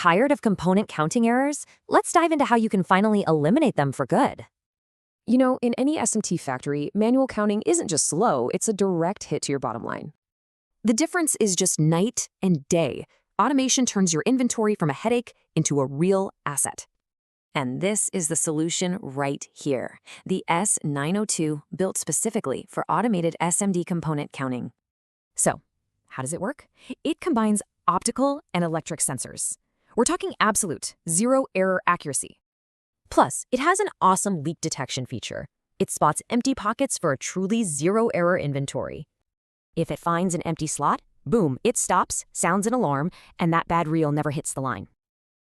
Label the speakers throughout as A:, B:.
A: Tired of component counting errors? Let's dive into how you can finally eliminate them for good.
B: In any SMT factory, manual counting isn't just slow, it's a direct hit to your bottom line. The difference is just night and day. Automation turns your inventory from a headache into a real asset.
A: And this is the solution right here. The S902, built specifically for automated SMD component counting.
B: So, how does it work? It combines optical and electric sensors. We're talking absolute, zero-error accuracy. Plus, it has an awesome leak detection feature. It spots empty pockets for a truly zero-error inventory. If it finds an empty slot, boom, it stops, sounds an alarm, and that bad reel never hits the line.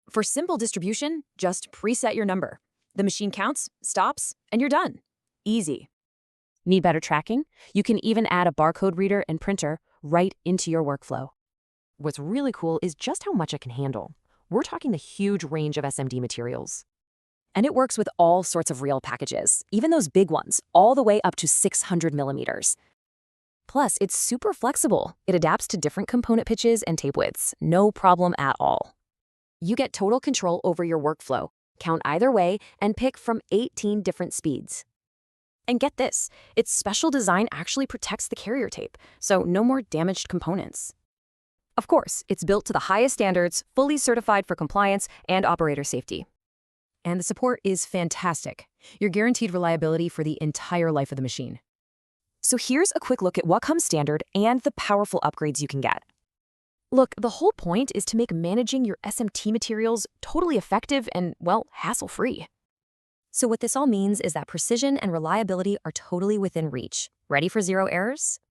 B: For simple distribution, just preset your number. The machine counts, stops, and you're done. Easy. Need better tracking? You can even add a barcode reader and printer right into your workflow. What's really cool is just how much it can handle. We're talking the huge range of SMD materials. And it works with all sorts of reel packages, even those big ones, all the way up to 600 millimeters. Plus, it's super flexible. It adapts to different component pitches and tape widths, no problem at all. You get total control over your workflow, count either way, and pick from 18 different speeds. And get this, its special design actually protects the carrier tape, so no more damaged components. Of course, it's built to the highest standards, fully certified for compliance and operator safety. And the support is fantastic. You're guaranteed reliability for the entire life of the machine. So here's a quick look at what comes standard and the powerful upgrades you can get. Look, the whole point is to make managing your SMT materials totally effective and, well, hassle-free. So what this all means is that precision and reliability are totally within reach. Ready for zero errors?